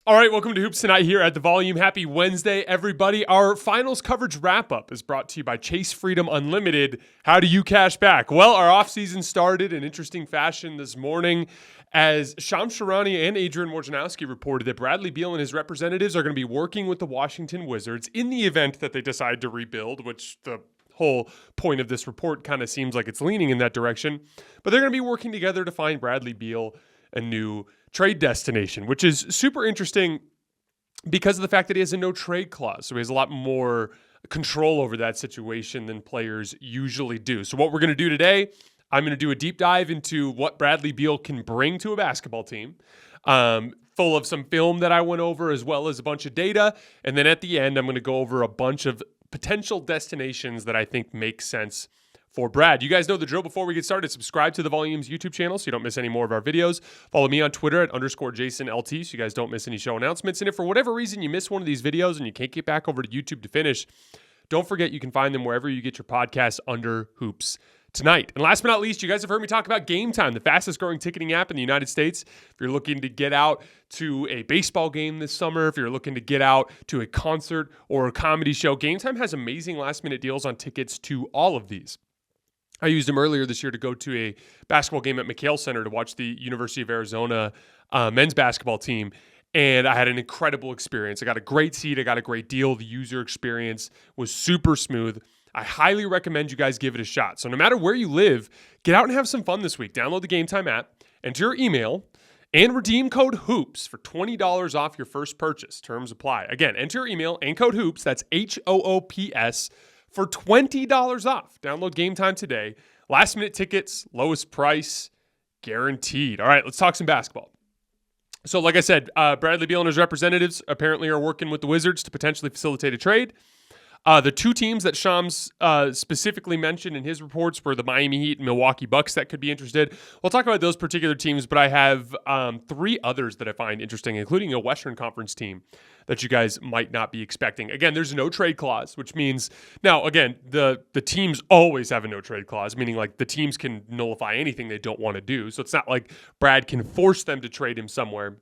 All right, welcome to Hoops Tonight here at The Volume. Happy Wednesday, everybody. Our finals coverage wrap-up is brought to you by Chase Freedom Unlimited. How do you cash back? Well, our offseason started in interesting fashion this morning as Shams Charania and Adrian Wojnarowski reported that Bradley Beal and his representatives are going to be working with the Washington Wizards in the event that they decide to rebuild, which the whole point of this report kind of seems like it's leaning in that direction. But they're going to be working together to find Bradley Beal a new trade destination, which is super interesting because of the fact that he has a no trade clause. So he has a lot more control over that situation than players usually do. So what we're going to do today, I'm going to do a deep dive into what Bradley Beal can bring to a basketball team, full of some film that I went over as well as a bunch of data. And then at the end, I'm going to go over a bunch of potential destinations that I think make sense for Brad. You guys know the drill. Before we get started, subscribe to the Volume's YouTube channel so you don't miss any more of our videos. Follow me on Twitter at _JasonLT so you guys don't miss any show announcements. And if for whatever reason you miss one of these videos and you can't get back over to YouTube to finish, don't forget you can find them wherever you get your podcasts under Hoops Tonight. And last but not least, you guys have heard me talk about Game Time, the fastest growing ticketing app in the United States. If you're looking to get out to a baseball game this summer, if you're looking to get out to a concert or a comedy show, Game Time has amazing last minute deals on tickets to all of these. I used them earlier this year to go to a basketball game at McHale Center to watch the University of Arizona men's basketball team, and I had an incredible experience. I got a great seat. I got a great deal. The user experience was super smooth. I highly recommend you guys give it a shot. So no matter where you live, get out and have some fun this week. Download the Game Time app, enter your email, and redeem code HOOPS for $20 off your first purchase. Terms apply. Again, enter your email and code HOOPS. That's HOOPS. For $20 off. Download Game Time today. Last minute tickets, lowest price, guaranteed. All right, let's talk some basketball. So like I said, Bradley Beal and his representatives apparently are working with the Wizards to potentially facilitate a trade. The two teams that Shams specifically mentioned in his reports were the Miami Heat and Milwaukee Bucks that could be interested. We'll talk about those particular teams, but I have three others that I find interesting, including a Western Conference team that you guys might not be expecting. Again, there's a no trade clause, which means now, again, the teams always have a no trade clause, meaning like the teams can nullify anything they don't want to do. So it's not like Brad can force them to trade him somewhere.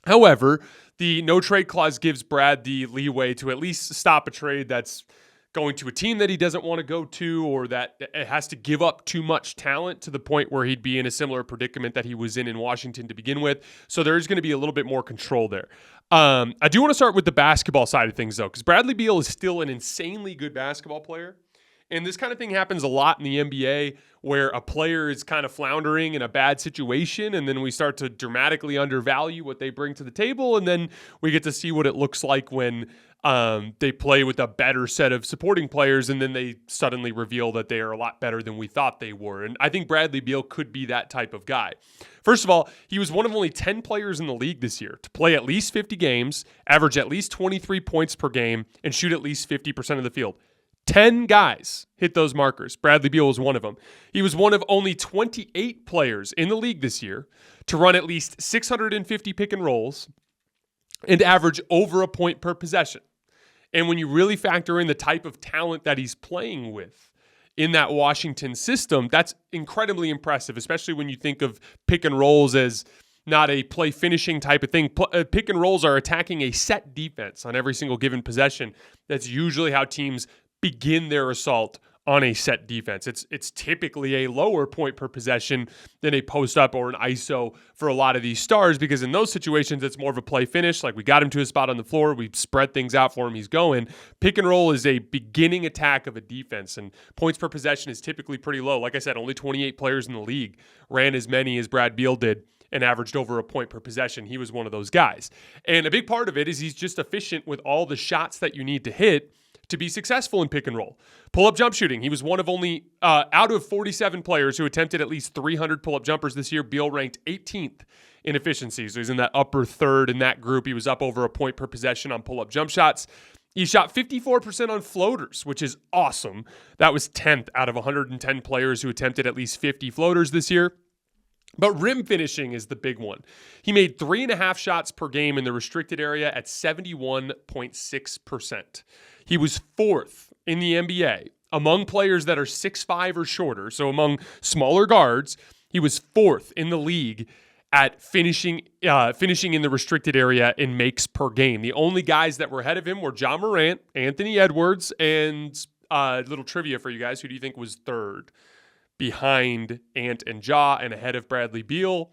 However, the no trade clause gives Brad the leeway to at least stop a trade that's going to a team that he doesn't want to go to, or that it has to give up too much talent to the point where he'd be in a similar predicament that he was in Washington to begin with. So there's going to be a little bit more control there. I do want to start with the basketball side of things, though, because Bradley Beal is still an insanely good basketball player. And this kind of thing happens a lot in the NBA where a player is kind of floundering in a bad situation, and then we start to dramatically undervalue what they bring to the table, and then we get to see what it looks like when they play with a better set of supporting players, and then they suddenly reveal that they are a lot better than we thought they were. And I think Bradley Beal could be that type of guy. First of all, he was one of only 10 players in the league this year to play at least 50 games, average at least 23 points per game, and shoot at least 50% of the field. 10 guys hit those markers. Bradley Beal was one of them. He was one of only 28 players in the league this year to run at least 650 pick and rolls and average over a point per possession. And when you really factor in the type of talent that he's playing with in that Washington system, that's incredibly impressive, especially when you think of pick and rolls as not a play finishing type of thing. Pick and rolls are attacking a set defense on every single given possession. That's usually how teams begin their assault on a set defense. It's typically a lower point per possession than a post up or an ISO for a lot of these stars, because in those situations it's more of a play finish. Like, we got him to a spot on the floor, we spread things out for him, he's going. Pick and roll is a beginning attack of a defense, and points per possession is typically pretty low. Like I said, only 28 players in the league ran as many as Brad Beal did and averaged over a point per possession. He was one of those guys. And a big part of it is he's just efficient with all the shots that you need to hit to be successful in pick and roll. Pull-up jump shooting. He was one of only, out of 47 players who attempted at least 300 pull-up jumpers this year, Beal ranked 18th in efficiency. So he's in that upper third in that group. He was up over a point per possession on pull-up jump shots. He shot 54% on floaters, which is awesome. That was 10th out of 110 players who attempted at least 50 floaters this year. But rim finishing is the big one. He made 3.5 shots per game in the restricted area at 71.6%. He was fourth in the NBA among players that are 6'5" or shorter. So among smaller guards, he was fourth in the league at finishing in the restricted area in makes per game. The only guys that were ahead of him were Ja Morant, Anthony Edwards, and little trivia for you guys. Who do you think was third behind Ant and Ja and ahead of Bradley Beal?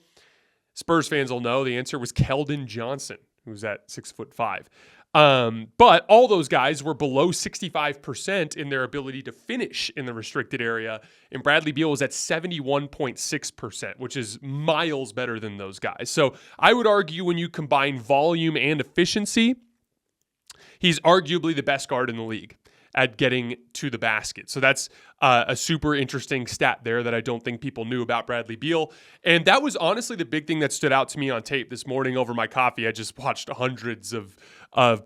Spurs fans will know the answer was Keldon Johnson, who's at 6'5". But all those guys were below 65% in their ability to finish in the restricted area. And Bradley Beal was at 71.6%, which is miles better than those guys. So I would argue when you combine volume and efficiency, he's arguably the best guard in the league at getting to the basket. So that's a super interesting stat there that I don't think people knew about Bradley Beal. And that was honestly the big thing that stood out to me on tape this morning over my coffee. I just watched hundreds of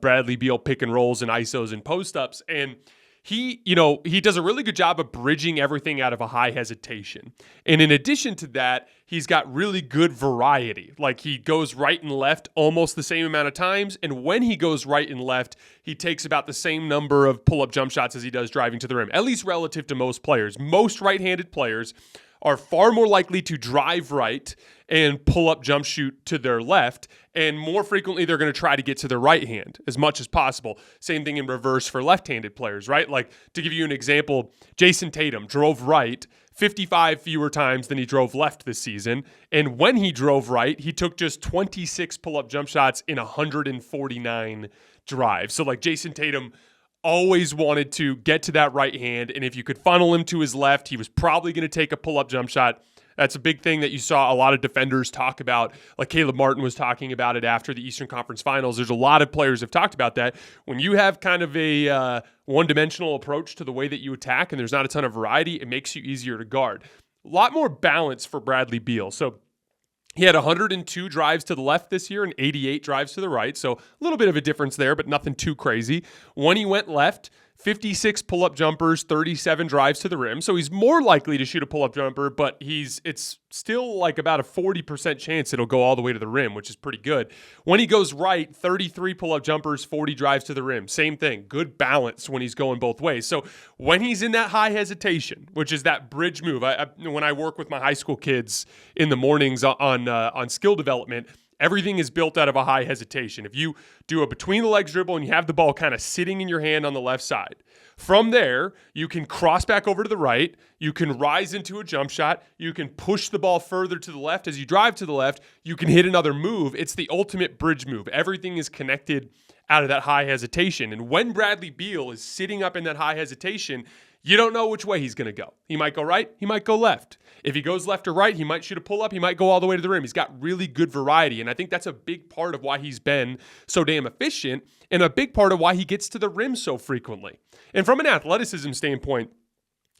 Bradley Beal pick and rolls and ISOs and post-ups. And he does a really good job of bridging everything out of a high hesitation. And in addition to that, he's got really good variety. Like he goes right and left almost the same amount of times. And when he goes right and left, he takes about the same number of pull-up jump shots as he does driving to the rim, at least relative to most players. Most right-handed players are far more likely to drive right and pull up jump shoot to their left. And more frequently, they're going to try to get to their right hand as much as possible. Same thing in reverse for left-handed players, right? Like to give you an example, Jason Tatum drove right 55 fewer times than he drove left this season. And when he drove right, he took just 26 pull-up jump shots in 149 drives. So like Jason Tatum always wanted to get to that right hand, and if you could funnel him to his left, he was probably going to take a pull-up jump shot. That's a big thing that you saw a lot of defenders talk about, like Caleb Martin was talking about it after the Eastern Conference Finals. There's a lot of players have talked about that. When you have kind of a one-dimensional approach to the way that you attack and there's not a ton of variety, it makes you easier to guard. A lot more balance for Bradley Beal. So he had 102 drives to the left this year and 88 drives to the right. So a little bit of a difference there, but nothing too crazy. When he went left, 56 pull-up jumpers, 37 drives to the rim. So he's more likely to shoot a pull-up jumper, but it's still like about a 40% chance it'll go all the way to the rim, which is pretty good. When he goes right, 33 pull-up jumpers, 40 drives to the rim. Same thing. Good balance when he's going both ways. So when he's in that high hesitation, which is that bridge move, when I work with my high school kids in the mornings on skill development, everything is built out of a high hesitation. If you do a between the legs dribble and you have the ball kind of sitting in your hand on the left side, from there, you can cross back over to the right, you can rise into a jump shot, you can push the ball further to the left. As you drive to the left, you can hit another move. It's the ultimate bridge move. Everything is connected out of that high hesitation. And when Bradley Beal is sitting up in that high hesitation, you don't know which way he's going to go. He might go right, he might go left. If he goes left or right, he might shoot a pull-up, he might go all the way to the rim. He's got really good variety, and I think that's a big part of why he's been so damn efficient and a big part of why he gets to the rim so frequently. And from an athleticism standpoint,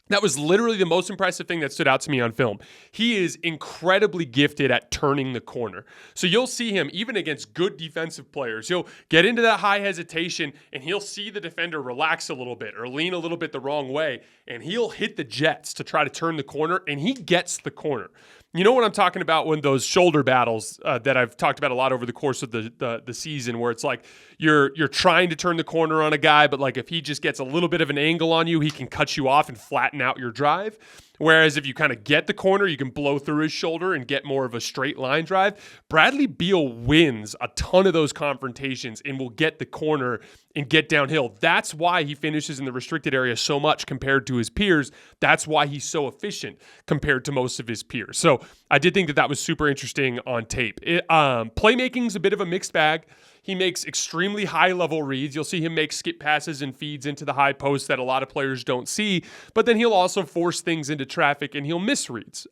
that was literally the most impressive thing that stood out to me on film. He is incredibly gifted at turning the corner. So you'll see him, even against good defensive players, he'll get into that high hesitation and he'll see the defender relax a little bit or lean a little bit the wrong way, and he'll hit the jets to try to turn the corner, and he gets the corner. You know what I'm talking about when those shoulder battles that I've talked about a lot over the course of the season, where it's like you're trying to turn the corner on a guy, but like if he just gets a little bit of an angle on you, he can cut you off and flatten out your drive. Whereas if you kind of get the corner, you can blow through his shoulder and get more of a straight line drive. Bradley Beal wins a ton of those confrontations and will get the corner and get downhill. That's why he finishes in the restricted area so much compared to his peers. That's why he's so efficient compared to most of his peers. So I did think that was super interesting on tape. Playmaking's a bit of a mixed bag. He makes extremely high-level reads. You'll see him make skip passes and feeds into the high post that a lot of players don't see, but then he'll also force things into traffic and he'll miss reads.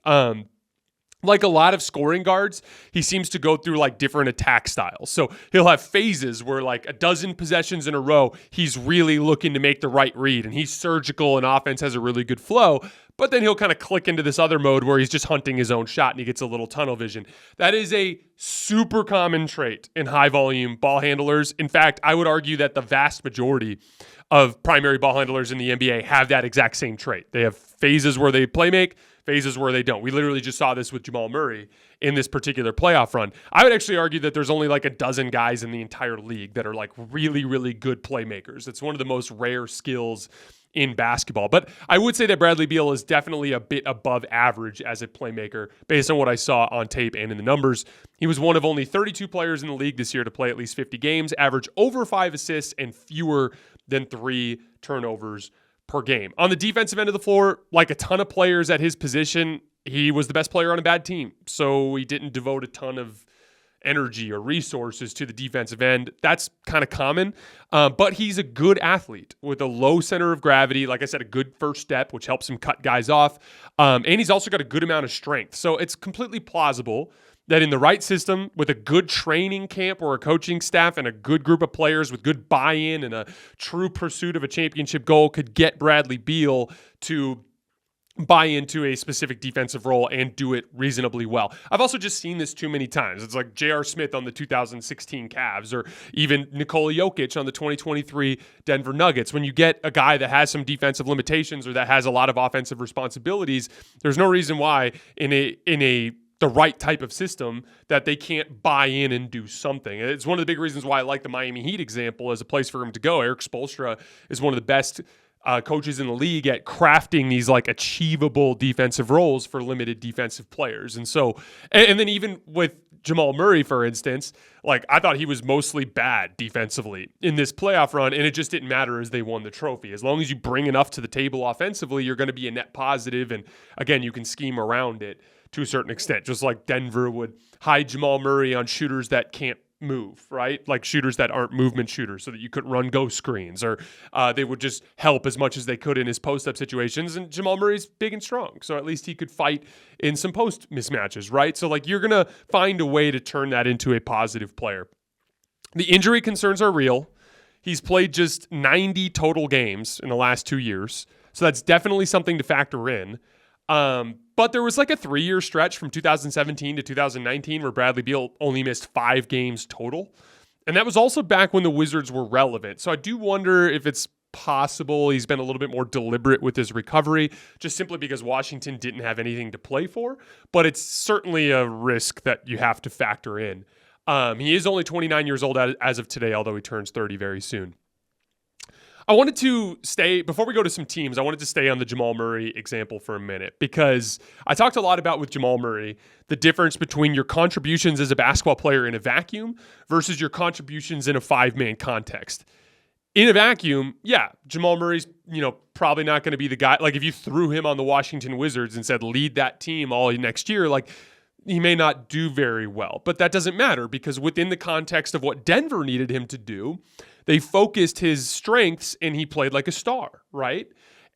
Like a lot of scoring guards, he seems to go through like different attack styles. So he'll have phases where like a dozen possessions in a row, he's really looking to make the right read and he's surgical and offense has a really good flow. But then he'll kind of click into this other mode where he's just hunting his own shot and he gets a little tunnel vision. That is a super common trait in high volume ball handlers. In fact, I would argue that the vast majority of primary ball handlers in the NBA have that exact same trait. They have phases where they play make, phases where they don't. We literally just saw this with Jamal Murray in this particular playoff run. I would actually argue that there's only like a dozen guys in the entire league that are like really, really good playmakers. It's one of the most rare skills in basketball. But I would say that Bradley Beal is definitely a bit above average as a playmaker based on what I saw on tape and in the numbers. He was one of only 32 players in the league this year to play at least 50 games, average over 5 assists, and fewer than 3 turnovers per game. On the defensive end of the floor, like a ton of players at his position, he was the best player on a bad team. So he didn't devote a ton of energy or resources to the defensive end. That's kind of common, but he's a good athlete with a low center of gravity. Like I said, a good first step, which helps him cut guys off. And he's also got a good amount of strength. So it's completely plausible that in the right system, with a good training camp or a coaching staff and a good group of players with good buy-in and a true pursuit of a championship goal, could get Bradley Beal to buy into a specific defensive role and do it reasonably well. I've also just seen this too many times. It's like J.R. Smith on the 2016 Cavs, or even Nikola Jokic on the 2023 Denver Nuggets. When you get a guy that has some defensive limitations or that has a lot of offensive responsibilities, there's no reason why in the right type of system that they can't buy in and do something. It's one of the big reasons why I like the Miami Heat example as a place for him to go. Eric Spoelstra is one of the best coaches in the league at crafting these like achievable defensive roles for limited defensive players. And so, and then even with Jamal Murray, for instance, like I thought he was mostly bad defensively in this playoff run, and it just didn't matter as they won the trophy. As long as you bring enough to the table offensively, you're going to be a net positive. And again, you can scheme around it to a certain extent, just like Denver would hide Jamal Murray on shooters that can't move, right? Like shooters that aren't movement shooters so that you couldn't run ghost screens, or they would just help as much as they could in his post-up situations. And Jamal Murray's big and strong, so at least he could fight in some post mismatches, right? So like you're going to find a way to turn that into a positive player. The injury concerns are real. He's played just 90 total games in the last 2 years, so that's definitely something to factor in. But there was like a 3-year stretch from 2017 to 2019 where Bradley Beal only missed 5 games total. And that was also back when the Wizards were relevant. So I do wonder if it's possible he's been a little bit more deliberate with his recovery, just simply because Washington didn't have anything to play for. But it's certainly a risk that you have to factor in. He is only 29 years old as of today, although he turns 30 very soon. I wanted to stay, before we go to some teams, I wanted to stay on the Jamal Murray example for a minute, because I talked a lot about with Jamal Murray, the difference between your contributions as a basketball player in a vacuum versus your contributions in a 5-man context. In a vacuum, yeah, Jamal Murray's, probably not going to be the guy. Like if you threw him on the Washington Wizards and said, lead that team all next year, like he may not do very well. But that doesn't matter, because within the context of what Denver needed him to do, they focused his strengths and he played like a star, right?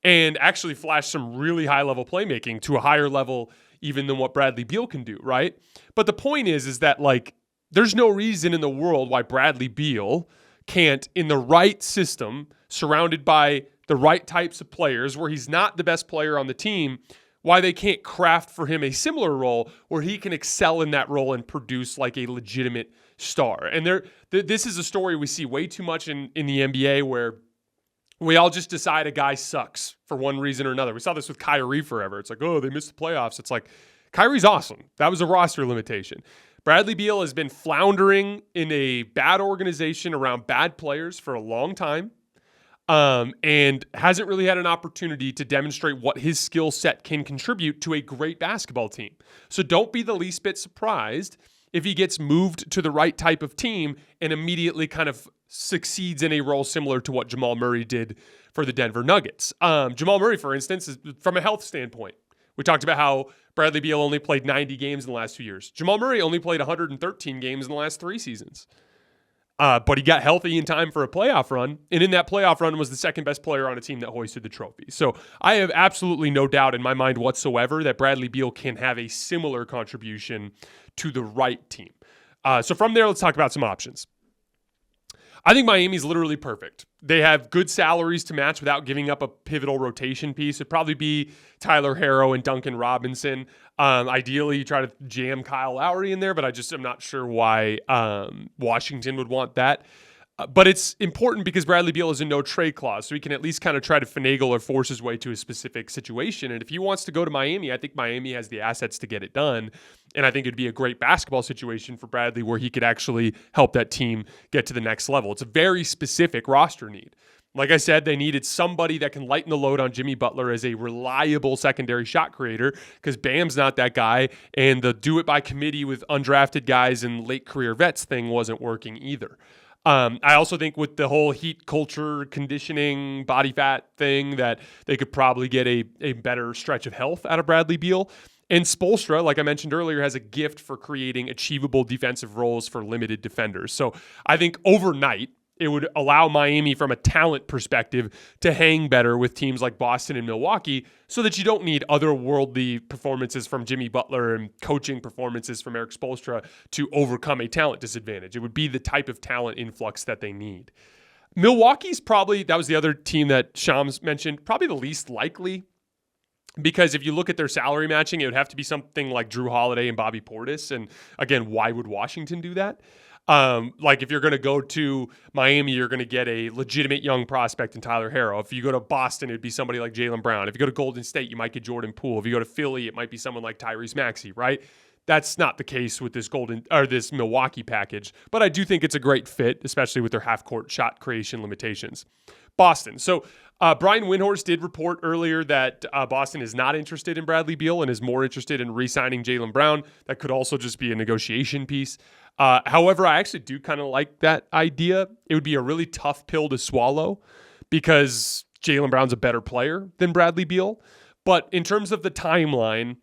And actually flashed some really high-level playmaking to a higher level even than what Bradley Beal can do, right? But the point is that like there's no reason in the world why Bradley Beal can't, in the right system, surrounded by the right types of players, where he's not the best player on the team, why they can't craft for him a similar role where he can excel in that role and produce like a legitimate star. And this is a story we see way too much in the NBA, where we all just decide a guy sucks for one reason or another. We saw this with Kyrie forever. It's like, oh, they missed the playoffs. It's like, Kyrie's awesome. That was a roster limitation. Bradley Beal has been floundering in a bad organization around bad players for a long time. And hasn't really had an opportunity to demonstrate what his skill set can contribute to a great basketball team. So don't be the least bit surprised if he gets moved to the right type of team and immediately kind of succeeds in a role similar to what Jamal Murray did for the Denver Nuggets. Jamal Murray, for instance, is from a health standpoint. We talked about how Bradley Beal only played 90 games in the last 2 years. Jamal Murray only played 113 games in the last 3 seasons. But he got healthy in time for a playoff run, and in that playoff run was the second best player on a team that hoisted the trophy. So I have absolutely no doubt in my mind whatsoever that Bradley Beal can have a similar contribution to the right team. So from there, let's talk about some options. I think Miami's literally perfect. They have good salaries to match without giving up a pivotal rotation piece. It'd probably be Tyler Herro and Duncan Robinson. Ideally, you try to jam Kyle Lowry in there, but I'm not sure why Washington would want that. But it's important because Bradley Beal is in no trade clause, so he can at least kind of try to finagle or force his way to a specific situation. And if he wants to go to Miami, I think Miami has the assets to get it done. And I think it'd be a great basketball situation for Bradley where he could actually help that team get to the next level. It's a very specific roster need. Like I said, they needed somebody that can lighten the load on Jimmy Butler as a reliable secondary shot creator because Bam's not that guy, and the do it by committee with undrafted guys and late career vets thing wasn't working either. I also think with the whole Heat culture, conditioning, body fat thing that they could probably get a better stretch of health out of Bradley Beal. And Spoelstra, like I mentioned earlier, has a gift for creating achievable defensive roles for limited defenders. So I think overnight, it would allow Miami from a talent perspective to hang better with teams like Boston and Milwaukee so that you don't need otherworldly performances from Jimmy Butler and coaching performances from Eric Spoelstra to overcome a talent disadvantage. It would be the type of talent influx that they need. Milwaukee's probably, that was the other team that Shams mentioned, probably the least likely because if you look at their salary matching, it would have to be something like Drew Holiday and Bobby Portis. And again, why would Washington do that? Like if you're going to go to Miami, you're going to get a legitimate young prospect in Tyler Herro. If you go to Boston, it'd be somebody like Jaylen Brown. If you go to Golden State, you might get Jordan Poole. If you go to Philly, it might be someone like Tyrese Maxey, right? That's not the case with this Milwaukee package, but I do think it's a great fit, especially with their half-court shot creation limitations. Boston. So Brian Windhorst did report earlier that Boston is not interested in Bradley Beal and is more interested in re-signing Jaylen Brown. That could also just be a negotiation piece. However, I actually do kind of like that idea. It would be a really tough pill to swallow because Jaylen Brown's a better player than Bradley Beal. But in terms of the timeline,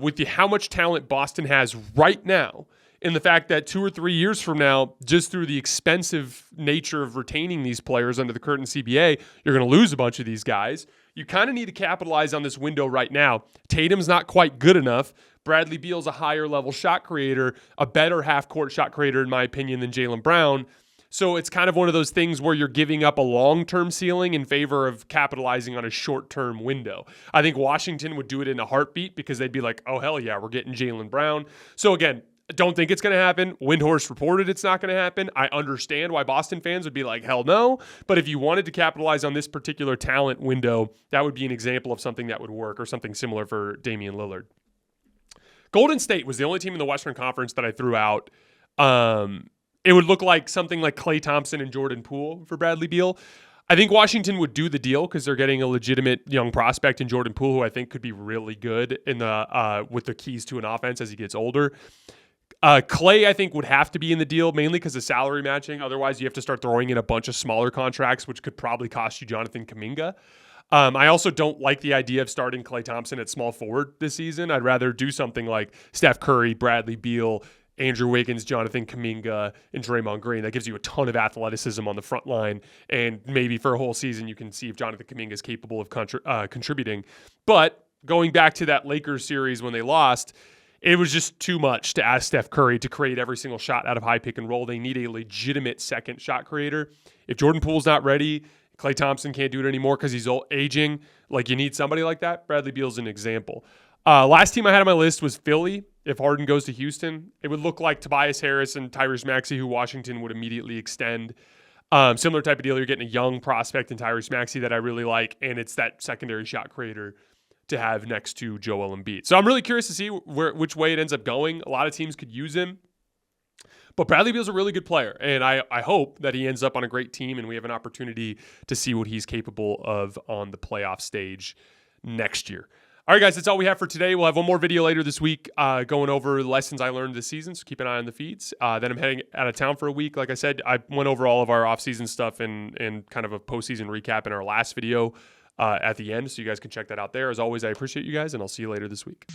with how much talent Boston has right now, and the fact that 2 or 3 years from now, just through the expensive nature of retaining these players under the current CBA, you're going to lose a bunch of these guys. You kind of need to capitalize on this window right now. Tatum's not quite good enough. Bradley Beal's a higher level shot creator, a better half-court shot creator, in my opinion, than Jaylen Brown. So it's kind of one of those things where you're giving up a long-term ceiling in favor of capitalizing on a short-term window. I think Washington would do it in a heartbeat because they'd be like, oh, hell yeah, we're getting Jaylen Brown. So again, I don't think it's going to happen. Windhorst reported it's not going to happen. I understand why Boston fans would be like, hell no. But if you wanted to capitalize on this particular talent window, that would be an example of something that would work or something similar for Damian Lillard. Golden State was the only team in the Western Conference that I threw out. It would look like something like Klay Thompson and Jordan Poole for Bradley Beal. I think Washington would do the deal because they're getting a legitimate young prospect in Jordan Poole, who I think could be really good in the with the keys to an offense as he gets older. Klay, I think, would have to be in the deal, mainly because of salary matching. Otherwise, you have to start throwing in a bunch of smaller contracts, which could probably cost you Jonathan Kuminga. I also don't like the idea of starting Klay Thompson at small forward this season. I'd rather do something like Steph Curry, Bradley Beal, Andrew Wiggins, Jonathan Kuminga, and Draymond Green. That gives you a ton of athleticism on the front line, and maybe for a whole season you can see if Jonathan Kuminga is capable of contributing. But going back to that Lakers series when they lost, it was just too much to ask Steph Curry to create every single shot out of high pick and roll. They need a legitimate second shot creator. If Jordan Poole's not ready, Klay Thompson can't do it anymore because he's aging. Like, you need somebody like that. Bradley Beal's an example. Last team I had on my list was Philly. If Harden goes to Houston, it would look like Tobias Harris and Tyrese Maxey, who Washington would immediately extend. Similar type of deal. You're getting a young prospect in Tyrese Maxey that I really like, and it's that secondary shot creator to have next to Joel Embiid. So I'm really curious to see which way it ends up going. A lot of teams could use him. But Bradley Beal's a really good player, and I hope that he ends up on a great team and we have an opportunity to see what he's capable of on the playoff stage next year. All right, guys, that's all we have for today. We'll have one more video later this week going over the lessons I learned this season, so keep an eye on the feeds. Then I'm heading out of town for a week. Like I said, I went over all of our offseason stuff and kind of a postseason recap in our last video at the end, so you guys can check that out there. As always, I appreciate you guys, and I'll see you later this week.